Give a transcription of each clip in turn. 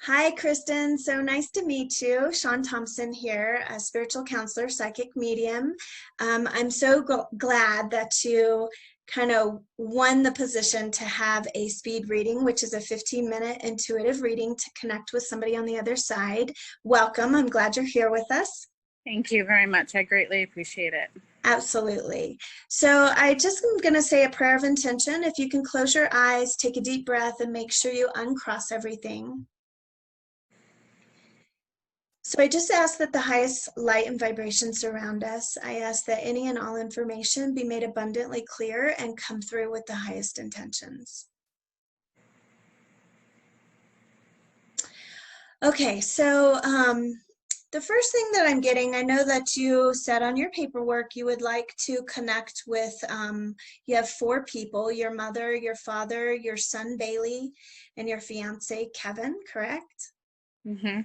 Hi, Kristen. So nice to meet you. Sean Thompson here, a spiritual counselor, psychic medium. I'm so glad that you kind of won the position to have a speed reading, which is a 15-minute intuitive reading to connect with somebody on the other side. Welcome. I'm glad you're here with us. Thank you very much. I greatly appreciate it. Absolutely. So I just am going to say a prayer of intention. If you can close your eyes, take a deep breath, and make sure you uncross everything. So I just ask that the highest light and vibration surround us. I ask that any and all information be made abundantly clear and come through with the highest intentions. Okay, so the first thing that I'm getting, I know that you said on your paperwork you would like to connect with, you have 4 people, your mother, your father, your son Bailey, and your fiance Kevin, correct? Mm-hmm.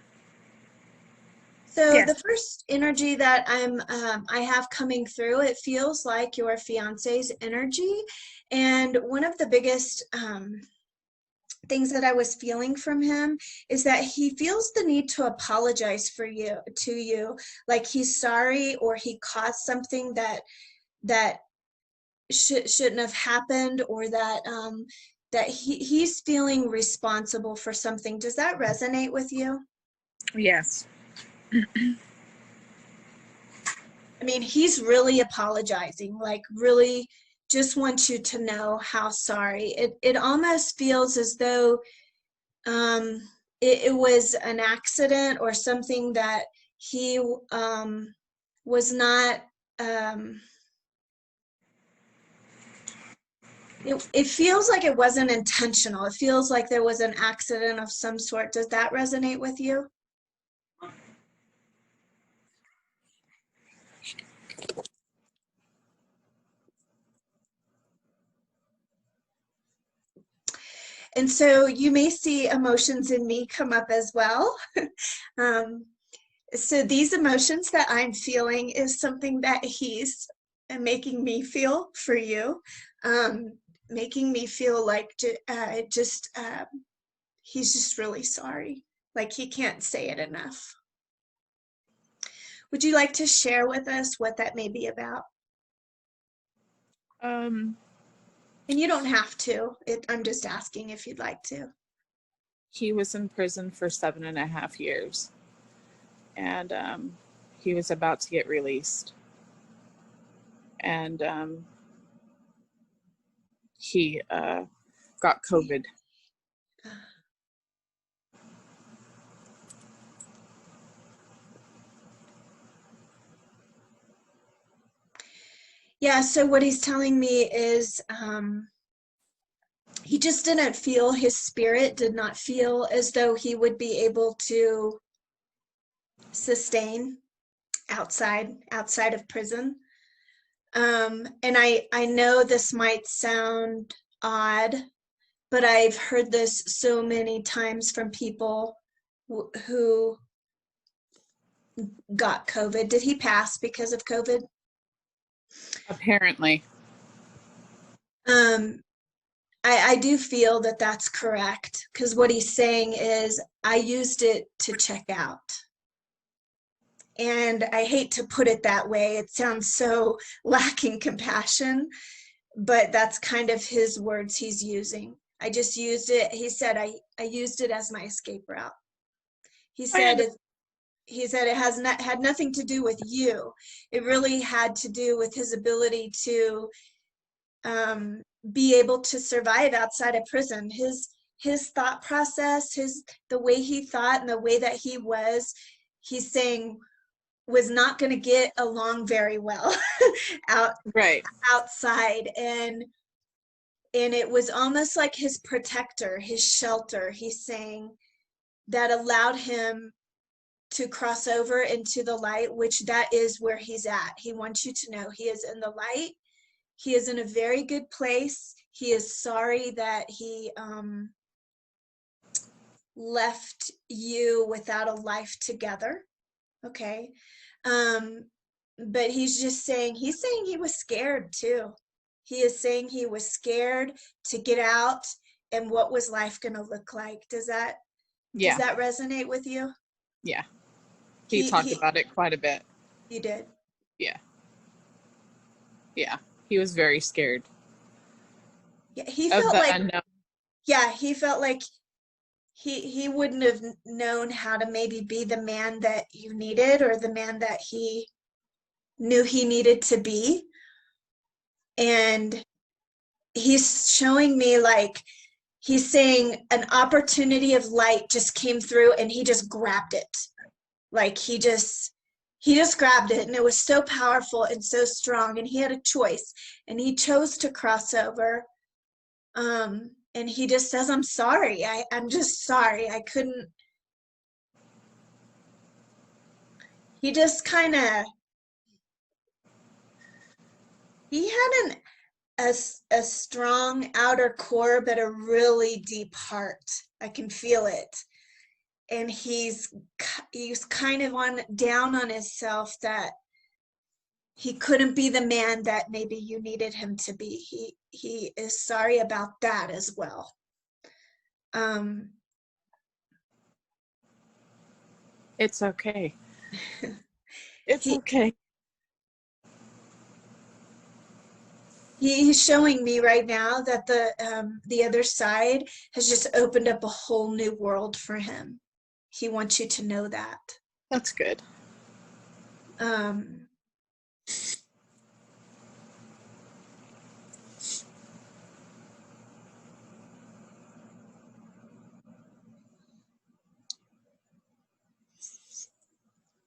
So Yes. the first energy that I have coming through, it feels like your fiance's energy. And one of the biggest things that I was feeling from him is that he feels the need to apologize to you, like he's sorry or he caused something that shouldn't have happened, or that he's feeling responsible for something. Does that resonate with you? Yes. I mean, he's really apologizing, like really just wants you to know how sorry. It almost feels as though it was an accident or something that he was not. Um, it feels like it wasn't intentional. It feels like there was an accident of some sort. Does that resonate with you? And so you may see emotions in me come up as well. um, so these emotions that I'm feeling is something that he's making me feel for you, making me feel like he's just really sorry, like he can't say it enough. Would you like to share with us what that may be about? Um, And you don't have to. I'm just asking if you'd like to. he was in prison for 7.5 years, and he was about to get released, and he got COVID. Yeah, so what he's telling me is he just didn't feel, his spirit did not feel as though he would be able to sustain outside of prison. And I know this might sound odd, but I've heard this so many times from people who got COVID. Did he pass because of COVID? Apparently. Um, I do feel that that's correct, because what he's saying is I used it to check out. And I hate to put it that way. It sounds so lacking compassion, but that's kind of his words he's using. I just used it. He said, I used it as my escape route. He I said, he said it has not had nothing to do with you. It really had to do with his ability to be able to survive outside of prison. His thought process, the way he thought and the way that he was, he's saying was not going to get along very well out right. outside. And it was almost like his protector, his shelter, he's saying, that allowed him to cross over into the light, which that is where he's at. He wants you to know he is in the light. He is in a very good place. He is sorry that he left you without a life together. Okay. But he's saying he was scared too. He is saying he was scared to get out, and what was life going to look like. Does that Does Yeah. that resonate with you? Yeah. He talked about it quite a bit. You did. Yeah. Yeah. He was very scared Yeah, he of felt the like, unknown. yeah, he felt like he wouldn't have known how to maybe be the man that you needed, or the man that he knew he needed to be. And he's showing me, like, he's saying an opportunity of light just came through and he just grabbed it. Like he just grabbed it, and it was so powerful and so strong, and he had a choice, and he chose to cross over. And he just says, I'm sorry. I'm just sorry. I couldn't. He just kind of, he had a strong outer core, but a really deep heart. I can feel it. And he's kind of down on himself that he couldn't be the man that maybe you needed him to be. He is sorry about that as well. It's okay. It's he okay. he's showing me right now that the other side has just opened up a whole new world for him. He wants you to know that. That's good. Um,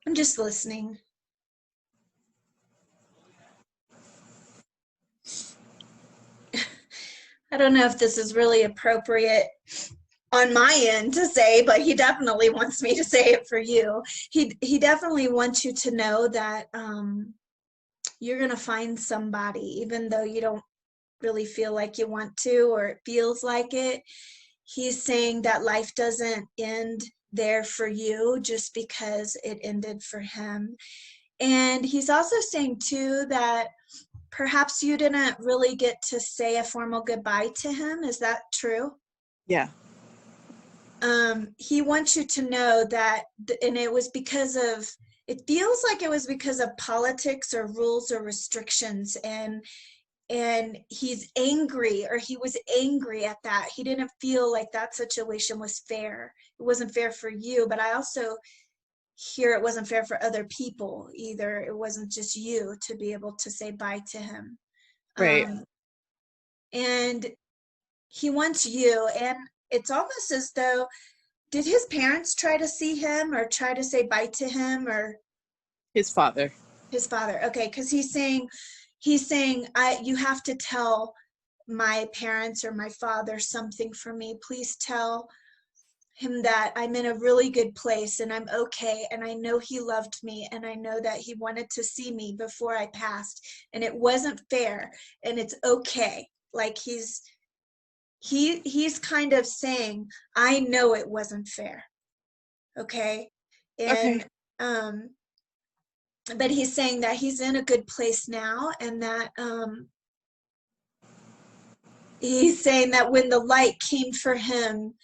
I'm just listening. I don't know if this is really appropriate on my end to say, but he definitely wants me to say it for you. He definitely wants you to know that you're gonna find somebody, even though you don't really feel like you want to, or it feels like it. He's saying that life doesn't end there for you just because it ended for him. And he's also saying too that perhaps you didn't really get to say a formal goodbye to him. Is that true? Yeah. He wants you to know that, and it was because of, it feels like it was because of politics or rules or restrictions, and he's angry, or he was angry at that. He didn't feel like that situation was fair. It wasn't fair for you, but I also hear it wasn't fair for other people either. It wasn't just you to be able to say bye to him. Right. And he wants you, and it's almost as though, did his parents try to see him or try to say bye to him, or His father. his father? Okay, because he's saying you have to tell my parents or my father something for me. Please tell him that I'm in a really good place and I'm okay, and I know he loved me, and I know that he wanted to see me before I passed, and it wasn't fair, and it's okay. Like he's kind of saying, I know it wasn't fair. Okay. Okay. And but he's saying that he's in a good place now, and that he's saying that when the light came for him,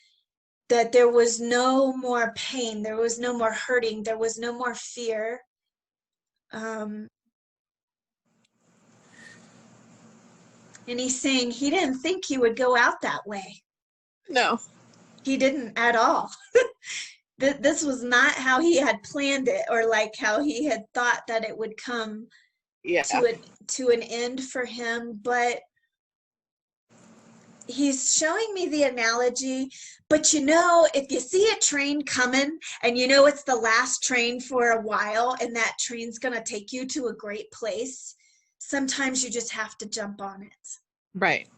that there was no more pain, there was no more hurting, there was no more fear. And he's saying he didn't think he would go out that way. No. He didn't at all. This was not how he had planned it, or like how he had thought that it would come Yeah. to an end for him. But he's showing me the analogy, but if you see a train coming and you know it's the last train for a while, and that train's going to take you to a great place, sometimes you just have to jump on it. Right.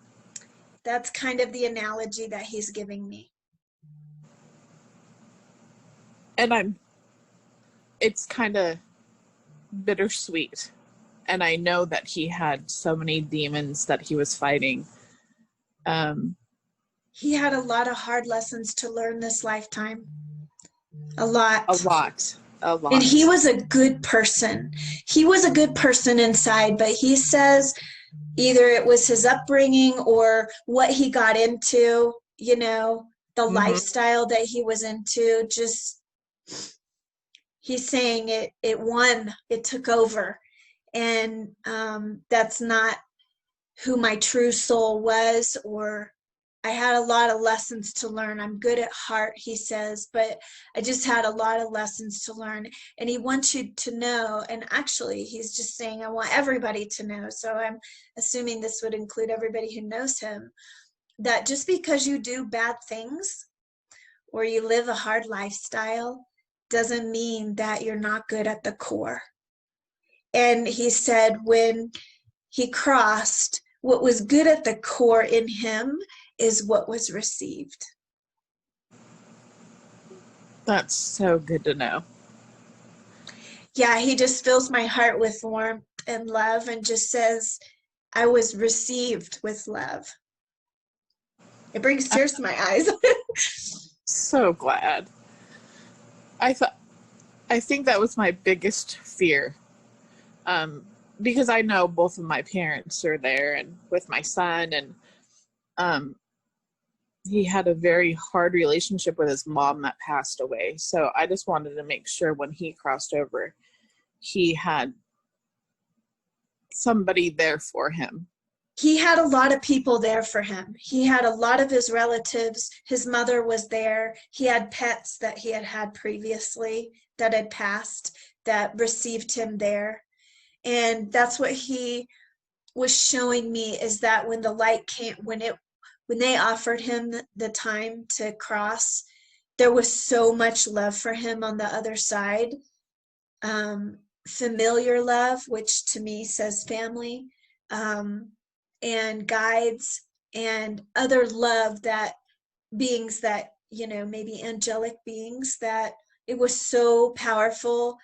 That's kind of the analogy that he's giving me. And it's kind of bittersweet. And I know that he had so many demons that he was fighting. He had a lot of hard lessons to learn this lifetime. A lot. A lot. And he was a good person. He was a good person inside, but he says either it was his upbringing or what he got into, the Mm-hmm. lifestyle that he was into, just he's saying it won, it took over. And that's not who my true soul was, or I had a lot of lessons to learn. I'm good at heart, he says, but I just had a lot of lessons to learn. And he wants you to know, and actually he's just saying, I want everybody to know. So I'm assuming this would include everybody who knows him, that just because you do bad things or you live a hard lifestyle doesn't mean that you're not good at the core. And he said when he crossed, what was good at the core in him is what was received. That's so good to know. Yeah, he just fills my heart with warmth and love and just says, I was received with love. It brings tears to my eyes. So glad. I think that was my biggest fear. Because I know both of my parents are there and with my son, and he had a very hard relationship with his mom that passed away. So I just wanted to make sure when he crossed over, he had somebody there for him. He had a lot of people there for him. He had a lot of his relatives. His mother was there. He had pets that he had had previously that had passed that received him there. And that's what he was showing me, is that when the light came, when they offered him the time to cross, there was so much love for him on the other side. Familiar love, which to me says family, and guides and other love, that beings that, maybe angelic beings, that it was so powerful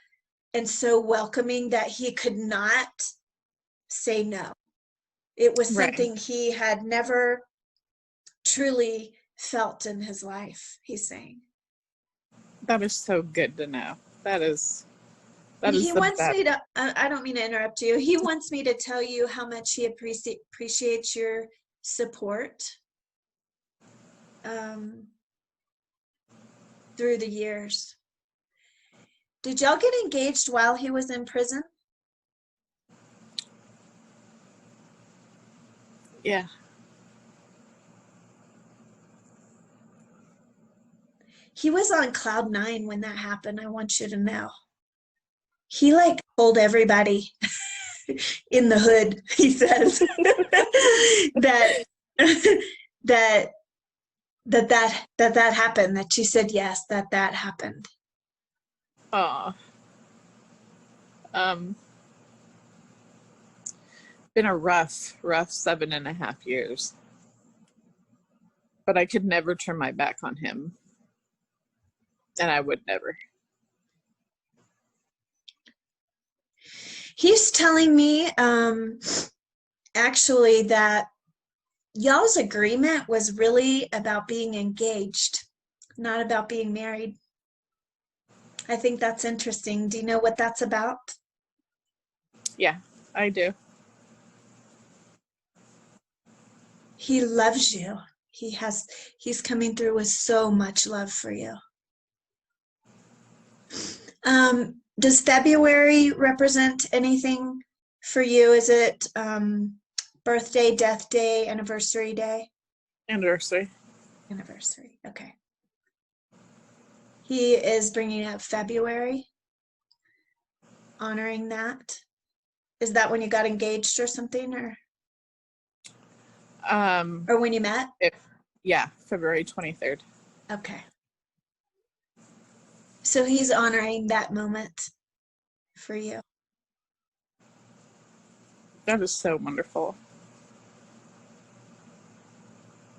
and so welcoming that he could not say no. It was Right. something he had never truly felt in his life, he's saying. That is so good to know. That is He the wants best. me to, I don't mean to interrupt you. He wants me to tell you how much he appreciates your support through the years. Did y'all get engaged while he was in prison? Yeah. He was on cloud 9 when that happened. I want you to know. He told everybody in the hood, he says, that that that happened, that you said yes, that happened. Oh. Been a rough 7.5 years. But I could never turn my back on him. And I would never. He's telling me actually that y'all's agreement was really about being engaged, not about being married. I think that's interesting. Do you know what that's about? Yeah, I do. He loves you. He's coming through with so much love for you. Does February represent anything for you? Is it birthday, death day, anniversary day? Anniversary. Anniversary. Okay. He is bringing up February, honoring that. Is that when you got engaged or something, or when you met? Yeah, February 23rd. Okay. So he's honoring that moment for you. That is so wonderful.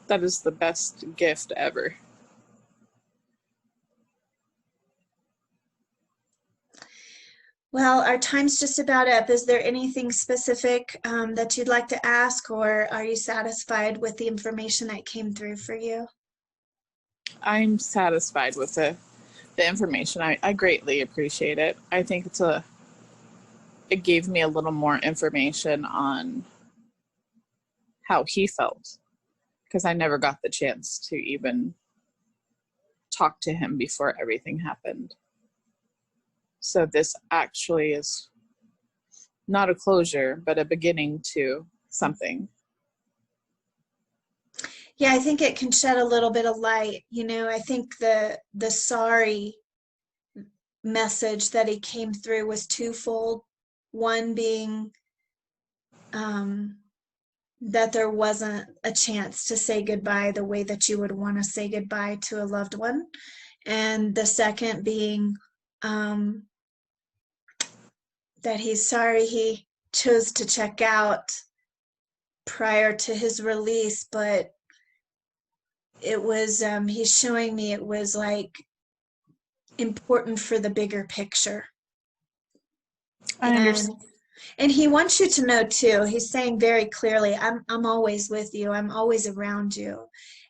That is the best gift ever. Well, our time's just about up. Is there anything specific that you'd like to ask, or are you satisfied with the information that came through for you? I'm satisfied with the information. I greatly appreciate it. I think it gave me a little more information on how he felt, because I never got the chance to even talked to him before everything happened. So this actually is not a closure, but a beginning to something. Yeah, I think it can shed a little bit of light. I think the sorry message that he came through was twofold. One being that there wasn't a chance to say goodbye the way that you would want to say goodbye to a loved one. And the second being that he's sorry he chose to check out prior to his release, but it was he's showing me it was like important for the bigger picture. I understand. And he wants you to know too, he's saying very clearly, I'm always with you, I'm always around you.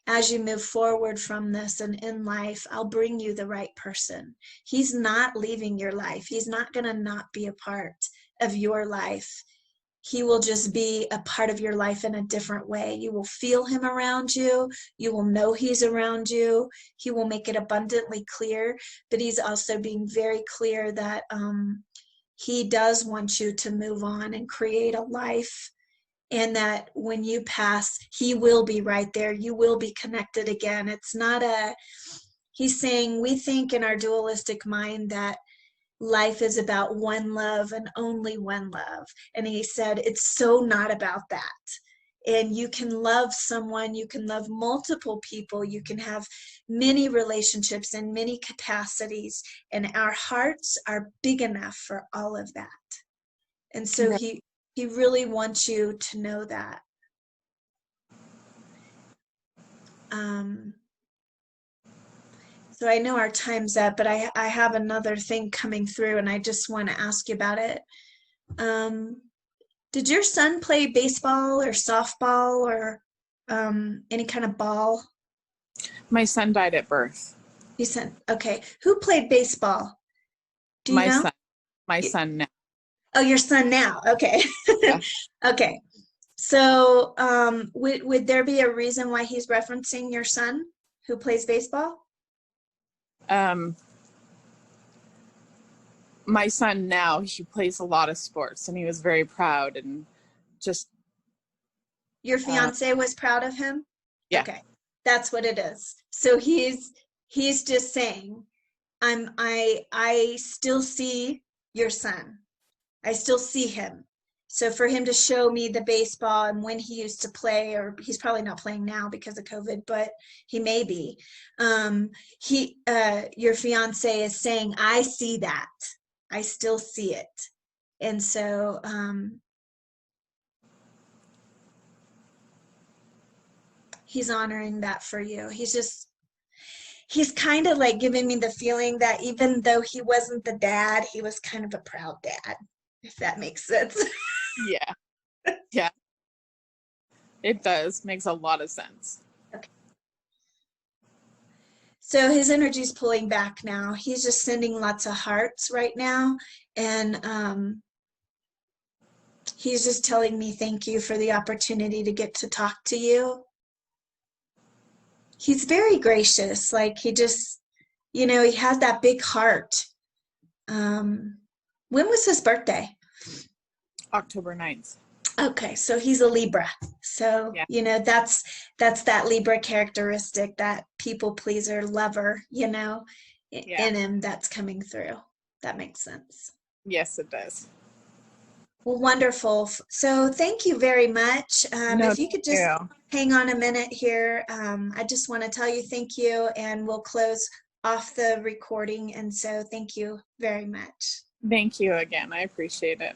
As you move forward from this and in life, I'll bring you the right person. He's not leaving your life. He's not going to not be a part of your life. He will just be a part of your life in a different way. You will feel him around you. You will know he's around you. He will make it abundantly clear, but he's also being very clear that he does want you to move on and create a life, and that when you pass, he will be right there. You will be connected again. It's not he's saying we think in our dualistic mind that life is about one love and only one love. And he said, it's so not about that. And you can love someone, you can love multiple people, you can have many relationships in many capacities, and our hearts are big enough for all of that. And so Right. he really wants you to know that. So I know our time's up, but I have another thing coming through, and I just want to ask you about it. Did your son play baseball or softball or any kind of ball? My son died at birth. You said, okay. Who played baseball? Do you My know? son. My son now. Oh, your son now. Okay. Yeah. Okay. So would there be a reason why he's referencing your son who plays baseball? My son now, he plays a lot of sports, and he was very proud, and just Your fiance was proud of him? yeah. Okay. That's what it is. So he's just saying, I still see your son. I still see him. So for him to show me the baseball and when he used to play, or he's probably not playing now because of COVID, but he may be. Your fiance is saying, I see that. I still see it. And so he's honoring that for you. He's kind of like giving me the feeling that even though he wasn't the dad, he was kind of a proud dad, if that makes sense. Yeah. Yeah. It does. Makes a lot of sense. Okay. So his energy's pulling back now. He's just sending lots of hearts right now. And he's just telling me thank you for the opportunity to get to talk to you. He's very gracious. Like he just, he has that big heart. When was his birthday? October 9th. Okay, so he's a Libra. So, yeah. That's that Libra characteristic, that people pleaser, lover, Yeah. in him that's coming through. That makes sense. Yes, it does. Well, wonderful. So thank you very much. No, If you could just hang on a minute here, I just want to tell you thank you, and we'll close off the recording. And so thank you very much. Thank you again. I appreciate it.